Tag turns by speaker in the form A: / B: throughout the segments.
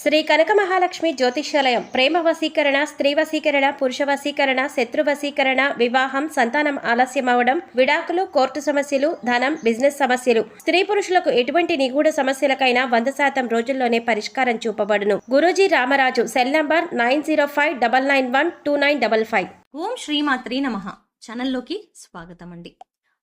A: శ్రీ కనక మహాలక్ష్మి జ్యోతిష్యాలయం ప్రేమ వశీకరణ, స్త్రీ వశీకరణ, పురుష వశీకరణ, శత్రు వశీకరణ, వివాహం, సంతానం ఆలస్యం అవడం, విడాకులు, కోర్టు సమస్యలు, ధనం, బిజినెస్ సమస్యలు, స్త్రీ పురుషులకు ఎటువంటి నిగూఢ సమస్యలకైనా 100% రోజుల్లోనే పరిష్కారం చూపబడును. గురూజీ రామరాజు. Cell number 9059912955.
B: ఓం శ్రీమాత్రి నమః. ఛానల్లోకి స్వాగతం అండి.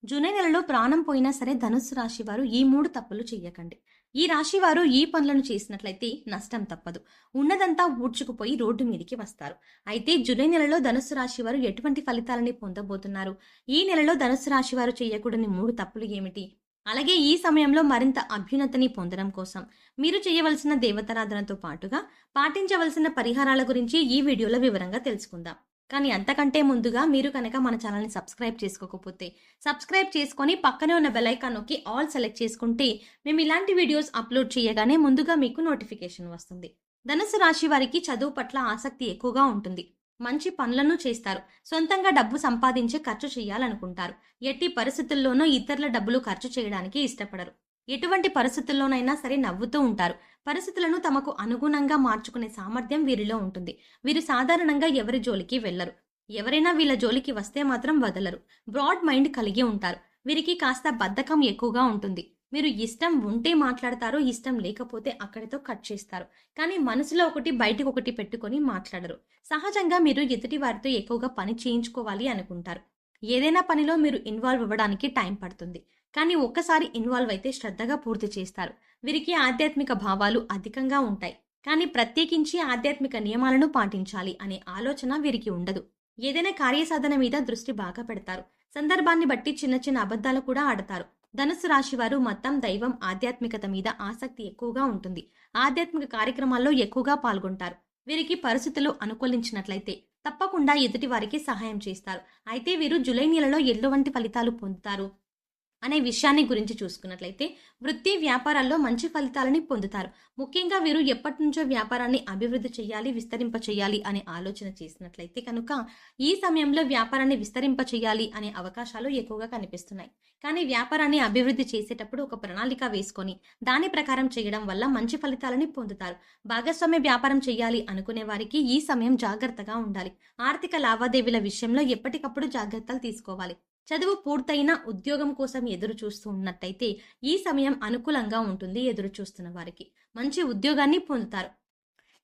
B: జూలై నెలలో ప్రాణం పోయినా సరే ధనుస్సు రాశి వారు ఈ 3 తప్పులు చెయ్యకండి. ఈ రాశి వారు ఈ పనులను చేసినట్లయితే నష్టం తప్పదు. ఉన్నదంతా ఊడ్చుకుపోయి రోడ్డు మీదికి వస్తారు. అయితే జూలై నెలలో ధనుస్సు రాశి వారు ఎటువంటి ఫలితాలని పొందబోతున్నారు? ఈ నెలలో ధనుస్సు రాశి వారు చేయకూడని 3 తప్పులు ఏమిటి? అలాగే ఈ సమయంలో మరింత అభ్యున్నతిని పొందడం కోసం మీరు చేయవలసిన దేవతారాధనతో పాటుగా పాటించవలసిన పరిహారాల గురించి ఈ వీడియోలో వివరంగా తెలుసుకుందాం. కానీ అంతకంటే ముందుగా మీరు కనుక మన ఛానల్ని సబ్స్క్రైబ్ చేసుకోకపోతే సబ్స్క్రైబ్ చేసుకొని పక్కనే ఉన్న బెల్ ఐకాన్ నొక్కి ఆల్ సెలెక్ట్ చేసుకుంటే మేము ఇలాంటి వీడియోస్ అప్లోడ్ చేయగానే ముందుగా మీకు నోటిఫికేషన్ వస్తుంది. ధనుసు రాశి వారికి చదువు పట్ల ఆసక్తి ఎక్కువగా ఉంటుంది. మంచి పనులను చేస్తారు. సొంతంగా డబ్బు సంపాదించి ఖర్చు చేయాలనుకుంటారు. ఎట్టి పరిస్థితుల్లోనూ ఇతరుల డబ్బులు ఖర్చు చేయడానికి ఇష్టపడరు. ఎటువంటి పరిస్థితుల్లోనైనా సరే నవ్వుతూ ఉంటారు. పరిస్థితులను తమకు అనుగుణంగా మార్చుకునే సామర్థ్యం వీరిలో ఉంటుంది. వీరు సాధారణంగా ఎవరి జోలికి వెళ్లరు. ఎవరైనా వీళ్ళ జోలికి వస్తే మాత్రం వదలరు. బ్రాడ్ మైండ్ కలిగి ఉంటారు. వీరికి కాస్త బద్ధకం ఎక్కువగా ఉంటుంది. మీరు ఇష్టం ఉంటే మాట్లాడతారు, ఇష్టం లేకపోతే అక్కడితో కట్ చేస్తారు. కానీ మనసులో ఒకటి బయటకు ఒకటి పెట్టుకొని మాట్లాడరు. సహజంగా మీరు ఎదుటి వారితో ఎక్కువగా పని చేయించుకోవాలి అనుకుంటారు. ఏదైనా పనిలో మీరు ఇన్వాల్వ్ అవ్వడానికి టైం పడుతుంది. కానీ ఒక్కసారి ఇన్వాల్వ్ అయితే శ్రద్ధగా పూర్తి చేస్తారు. వీరికి ఆధ్యాత్మిక భావాలు అధికంగా ఉంటాయి. కానీ ప్రత్యేకించి ఆధ్యాత్మిక నియమాలను పాటించాలి అనే ఆలోచన వీరికి ఉండదు. ఏదైనా కార్యసాధన మీద దృష్టి బాగా పెడతారు. సందర్భాన్ని బట్టి చిన్న చిన్న అబద్ధాలు కూడా ఆడతారు. ధనుసు రాశి వారు మతం, దైవం, ఆధ్యాత్మికత మీద ఆసక్తి ఎక్కువగా ఉంటుంది. ఆధ్యాత్మిక కార్యక్రమాల్లో ఎక్కువగా పాల్గొంటారు. వీరికి పరిస్థితులు అనుకూలించినట్లయితే తప్పకుండా ఎదుటి వారికి సహాయం చేస్తారు. అయితే వీరు జూలై నెలలో ఎటువంటి ఫలితాలు పొందుతారు అనే విషయాన్ని గురించి చూసుకున్నట్లయితే వృత్తి, వ్యాపారాల్లో మంచి ఫలితాలని పొందుతారు. ముఖ్యంగా వీరు ఎప్పటి నుంచో వ్యాపారాన్ని అభివృద్ధి చేయాలి, విస్తరింప చేయాలి అనే ఆలోచన చేసినట్లయితే కనుక ఈ సమయంలో వ్యాపారాన్ని విస్తరింప చేయాలి అనే అవకాశాలు ఎక్కువగా కనిపిస్తున్నాయి. కానీ వ్యాపారాన్ని అభివృద్ధి చేసేటప్పుడు ఒక ప్రణాళిక వేసుకొని దాని ప్రకారం చేయడం వల్ల మంచి ఫలితాలని పొందుతారు. భాగస్వామ్య వ్యాపారం చేయాలి అనుకునే వారికి ఈ సమయం జాగ్రత్తగా ఉండాలి. ఆర్థిక లావాదేవీల విషయంలో ఎప్పటికప్పుడు జాగ్రత్తలు తీసుకోవాలి. చదువు పూర్తయిన ఉద్యోగం కోసం ఎదురు చూస్తూ ఉన్నట్టయితే ఈ సమయం అనుకూలంగా ఉంటుంది. ఎదురు చూస్తున్న వారికి మంచి ఉద్యోగాన్ని పొందుతారు.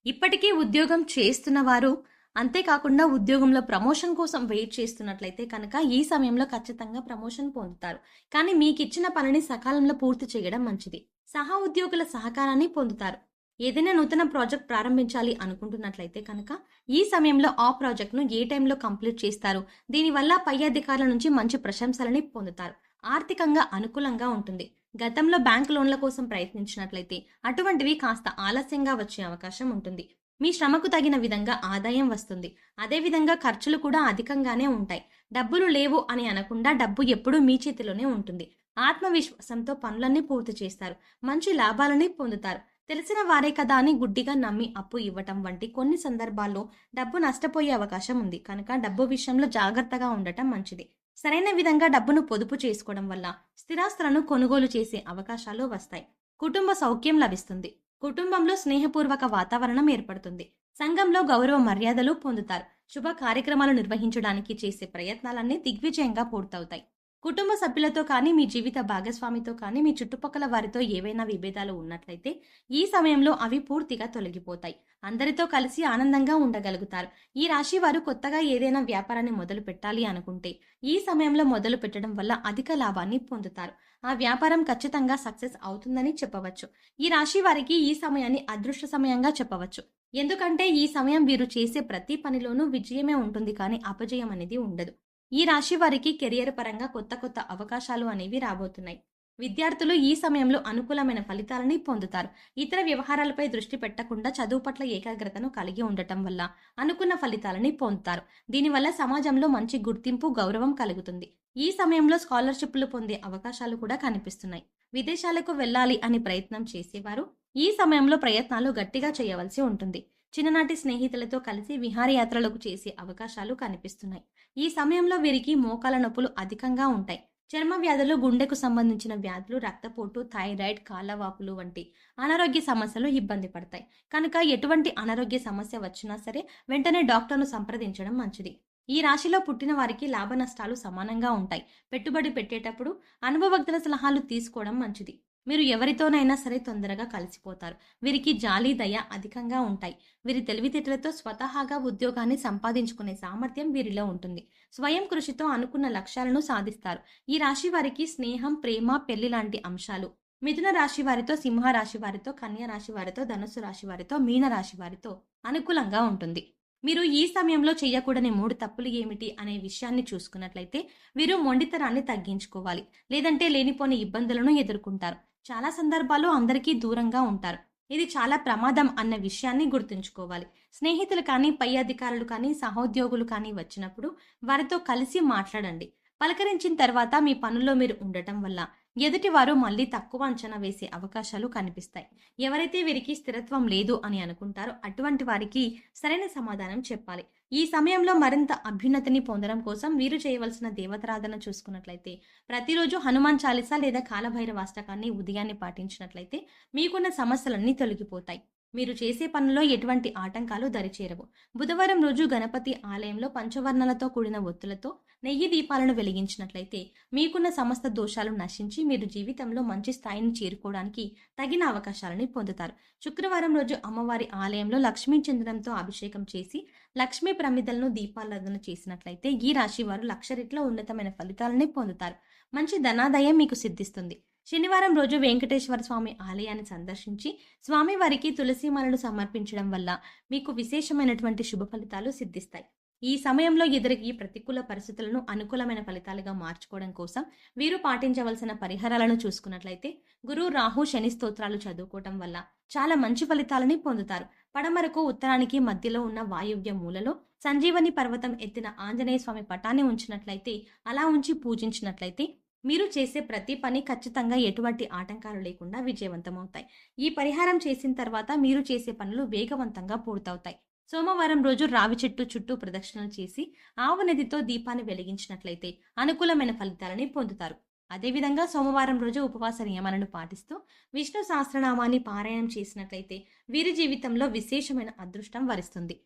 B: ఇప్పటికే ఉద్యోగం చేస్తున్న వారు, అంతేకాకుండా ఉద్యోగంలో ప్రమోషన్ కోసం వెయిట్ చేస్తున్నట్లయితే కనుక ఈ సమయంలో ఖచ్చితంగా ప్రమోషన్ పొందుతారు. కానీ మీకు ఇచ్చిన పనిని సకాలంలో పూర్తి చేయడం మంచిది. సహా ఉద్యోగుల సహకారాన్ని పొందుతారు. ఏదైనా నూతన ప్రాజెక్ట్ ప్రారంభించాలి అనుకుంటున్నట్లయితే కనుక ఈ సమయంలో ఆ ప్రాజెక్ట్ను ఏ టైంలో కంప్లీట్ చేస్తారు. దీనివల్ల పై అధికారుల నుంచి మంచి ప్రశంసలని పొందుతారు. ఆర్థికంగా అనుకూలంగా ఉంటుంది. గతంలో బ్యాంక్ లోన్ల కోసం ప్రయత్నించినట్లయితే అటువంటివి కాస్త ఆలస్యంగా వచ్చే అవకాశం ఉంటుంది. మీ శ్రమకు తగిన విధంగా ఆదాయం వస్తుంది. అదేవిధంగా ఖర్చులు కూడా అధికంగానే ఉంటాయి. డబ్బులు లేవు అని అనకుండా డబ్బు ఎప్పుడూ మీ చేతిలోనే ఉంటుంది. ఆత్మవిశ్వాసంతో పనులన్నీ పూర్తి చేస్తారు. మంచి లాభాలని పొందుతారు. తెలిసిన వారే కదా అని గుడ్డిగా నమ్మి అప్పు ఇవ్వటం వంటి కొన్ని సందర్భాల్లో డబ్బు నష్టపోయే అవకాశం ఉంది. కనుక డబ్బు విషయంలో జాగ్రత్తగా ఉండటం మంచిది. సరైన విధంగా డబ్బును పొదుపు చేసుకోవడం వల్ల స్థిరాస్తులను కొనుగోలు చేసే అవకాశాలు వస్తాయి. కుటుంబ సౌఖ్యం లభిస్తుంది. కుటుంబంలో స్నేహపూర్వక వాతావరణం ఏర్పడుతుంది. సంఘంలో గౌరవ మర్యాదలు పొందుతారు. శుభ కార్యక్రమాలు నిర్వహించడానికి చేసే ప్రయత్నాలన్నీ దిగ్విజయంగా పూర్తవుతాయి. కుటుంబ సభ్యులతో కానీ, మీ జీవిత భాగస్వామితో కానీ, మీ చుట్టుపక్కల వారితో ఏవైనా విభేదాలు ఉన్నట్లయితే ఈ సమయంలో అవి పూర్తిగా తొలగిపోతాయి. అందరితో కలిసి ఆనందంగా ఉండగలుగుతారు. ఈ రాశి వారు కొత్తగా ఏదైనా వ్యాపారాన్ని మొదలు పెట్టాలి అనుకుంటే ఈ సమయంలో మొదలు పెట్టడం వల్ల అధిక లాభాన్ని పొందుతారు. ఆ వ్యాపారం ఖచ్చితంగా సక్సెస్ అవుతుందని చెప్పవచ్చు. ఈ రాశి వారికి ఈ సమయాన్ని అదృష్ట సమయంగా చెప్పవచ్చు. ఎందుకంటే ఈ సమయం వీరు చేసే ప్రతి పనిలోనూ విజయమే ఉంటుంది, కానీ అపజయం అనేది ఉండదు. ఈ రాశి వారికి కెరియర్ పరంగా కొత్త కొత్త అవకాశాలు అనేవి రాబోతున్నాయి. విద్యార్థులు ఈ సమయంలో అనుకూలమైన ఫలితాలని పొందుతారు. ఇతర వ్యవహారాలపై దృష్టి పెట్టకుండా చదువు పట్ల ఏకాగ్రతను కలిగి ఉండటం వల్ల అనుకున్న ఫలితాలని పొందుతారు. దీనివల్ల సమాజంలో మంచి గుర్తింపు, గౌరవం కలుగుతుంది. ఈ సమయంలో స్కాలర్షిప్లు పొందే అవకాశాలు కూడా కనిపిస్తున్నాయి. విదేశాలకు వెళ్ళాలి అని ప్రయత్నం చేసేవారు ఈ సమయంలో ప్రయత్నాలు గట్టిగా చేయవలసి ఉంటుంది. చిన్ననాటి స్నేహితులతో కలిసి విహారయాత్రలకు చేసే అవకాశాలు కనిపిస్తున్నాయి. ఈ సమయంలో వీరికి మోకాల నొప్పులు అధికంగా ఉంటాయి. చర్మ వ్యాధులు, గుండెకు సంబంధించిన వ్యాధులు, రక్తపోటు, థైరాయిడ్, కాళ్ళవాపులు వంటి అనారోగ్య సమస్యలు ఇబ్బంది పడతాయి. కనుక ఎటువంటి అనారోగ్య సమస్య వచ్చినా సరే వెంటనే డాక్టర్ను సంప్రదించడం మంచిది. ఈ రాశిలో పుట్టిన వారికి లాభ నష్టాలు సమానంగా ఉంటాయి. పెట్టుబడి పెట్టేటప్పుడు అనుభవజ్ఞుల సలహాలు తీసుకోవడం మంచిది. మీరు ఎవరితోనైనా సరే తొందరగా కలిసిపోతారు. వీరికి జాలి, దయ అధికంగా ఉంటాయి. వీరి తెలివితేటలతో స్వతహాగా ఉద్యోగాన్ని సంపాదించుకునే సామర్థ్యం వీరిలో ఉంటుంది. స్వయం కృషితో అనుకున్న లక్ష్యాలను సాధిస్తారు. ఈ రాశి వారికి స్నేహం, ప్రేమ, పెళ్లి లాంటి అంశాలు మిథున రాశి వారితో, సింహ రాశి వారితో, కన్యా రాశి వారితో, ధనుస్సు రాశి వారితో, మీన రాశి వారితో అనుకూలంగా ఉంటుంది. మీరు ఈ సమయంలో చేయకూడని 3 తప్పులు ఏమిటి అనే విషయాన్ని చూసుకున్నట్లయితే వీరు మొండితనాన్ని తగ్గించుకోవాలి. లేదంటే లేనిపోని ఇబ్బందులను ఎదుర్కొంటారు. చాలా సందర్భాల్లో అందరికీ దూరంగా ఉంటారు. ఇది చాలా ప్రమాదం అన్న విషయాన్ని గుర్తుంచుకోవాలి. స్నేహితులు కానీ, పై అధికారులు కానీ, సహోద్యోగులు కానీ వచ్చినప్పుడు వారితో కలిసి మాట్లాడండి. పలకరించిన తర్వాత మీ పనుల్లో మీరు ఉండటం వల్ల ఎదుటివారు మళ్ళీ తక్కువ అంచనా వేసే అవకాశాలు కనిపిస్తాయి. ఎవరైతే వీరికి స్థిరత్వం లేదు అని అనుకుంటారో అటువంటి వారికి సరైన సమాధానం చెప్పాలి. ఈ సమయంలో మరింత అభ్యున్నతిని పొందడం కోసం వీరు చేయవలసిన దేవతారాధన చూసుకున్నట్లయితే ప్రతిరోజు హనుమాన్ చాలీసా లేదా కాలభైరవాష్టకాన్ని ఉదయాన్నే పాటించినట్లయితే మీకున్న సమస్యలన్నీ తొలగిపోతాయి. మీరు చేసే పనుల్లో ఎటువంటి ఆటంకాలు దరిచేరవు. బుధవారం రోజు గణపతి ఆలయంలో పంచవర్ణాలతో కూడిన ఒత్తులతో నెయ్యి దీపాలను వెలిగించినట్లయితే మీకున్న సమస్త దోషాలు నశించి మీరు జీవితంలో మంచి స్థాయిని చేరుకోవడానికి తగిన అవకాశాలని పొందుతారు. శుక్రవారం రోజు అమ్మవారి ఆలయంలో లక్ష్మీ చంద్రంతో అభిషేకం చేసి లక్ష్మీ ప్రమిదలను దీపారాధన చేసినట్లయితే ఈ రాశి వారు 1,00,000 రెట్ల ఉన్నతమైన ఫలితాలని పొందుతారు. మంచి ధనాదాయం మీకు సిద్ధిస్తుంది. శనివారం రోజు వెంకటేశ్వర స్వామి ఆలయాన్ని సందర్శించి స్వామివారికి తులసిమాలను సమర్పించడం వల్ల మీకు విశేషమైనటువంటి శుభ ఫలితాలు సిద్ధిస్తాయి. ఈ సమయంలో ఎదురయ్యే ప్రతికూల పరిస్థితులను అనుకూలమైన ఫలితాలుగా మార్చుకోవడం కోసం వీరు పాటించవలసిన పరిహారాలను చూసుకున్నట్లయితే గురు, రాహు, శని స్తోత్రాలు చదువుకోవటం వల్ల చాలా మంచి ఫలితాలని పొందుతారు. పడమరకు, ఉత్తరానికి మధ్యలో ఉన్న వాయువ్య మూలలో సంజీవని పర్వతం ఎత్తిన ఆంజనేయ స్వామి పటాన్ని ఉంచినట్లయితే, అలా ఉంచి పూజించినట్లయితే మీరు చేసే ప్రతి పని ఖచ్చితంగా ఎటువంటి ఆటంకాలు లేకుండా విజయవంతమవుతాయి. ఈ పరిహారం చేసిన తర్వాత మీరు చేసే పనులు వేగవంతంగా పూర్తవుతాయి. సోమవారం రోజు రావి చెట్టు చుట్టూ ప్రదక్షిణలు చేసి ఆవు నెయ్యితో దీపాన్ని వెలిగించినట్లయితే అనుకూలమైన ఫలితాలని పొందుతారు. అదేవిధంగా సోమవారం రోజు ఉపవాస నియమాలను పాటిస్తూ విష్ణు సహస్రనామాన్ని పారాయణం చేసినట్లయితే వీరి జీవితంలో విశేషమైన అదృష్టం వరిస్తుంది.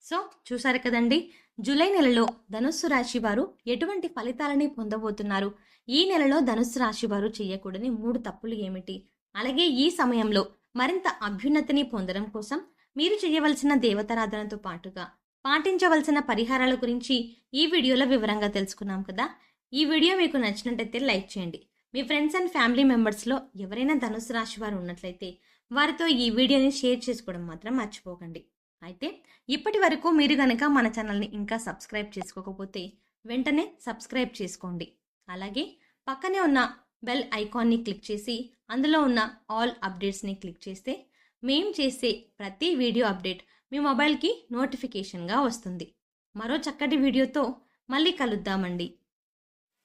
B: సో చూసారు కదండి, జూలై నెలలో ధనుస్సు రాశి వారు ఎటువంటి ఫలితాలని పొందబోతున్నారు, ఈ నెలలో ధనుస్సు రాశి వారు చేయకూడని 3 తప్పులు ఏమిటి, అలాగే ఈ సమయంలో మరింత అభ్యున్నతిని పొందడం కోసం మీరు చేయవలసిన దేవతారాధనతో పాటుగా పాటించవలసిన పరిహారాల గురించి ఈ వీడియోలో వివరంగా తెలుసుకున్నాం కదా. ఈ వీడియో మీకు నచ్చినట్టయితే లైక్ చేయండి. మీ ఫ్రెండ్స్ అండ్ ఫ్యామిలీ మెంబర్స్లో ఎవరైనా ధనుస్సు రాశి వారు ఉన్నట్లయితే వారితో ఈ వీడియోని షేర్ చేసుకోవడం మాత్రం మర్చిపోకండి. అయితే ఇప్పటి వరకు మీరు కనుక మన ఛానల్ని ఇంకా సబ్స్క్రైబ్ చేసుకోకపోతే వెంటనే సబ్స్క్రైబ్ చేసుకోండి. అలాగే పక్కనే ఉన్న బెల్ ఐకాన్ని క్లిక్ చేసి అందులో ఉన్న ఆల్ అప్డేట్స్ని క్లిక్ చేస్తే మేం చేసే ప్రతి వీడియో అప్డేట్ మీ మొబైల్కి నోటిఫికేషన్గా వస్తుంది. మరో చక్కటి వీడియోతో మళ్ళీ కలుద్దామండి.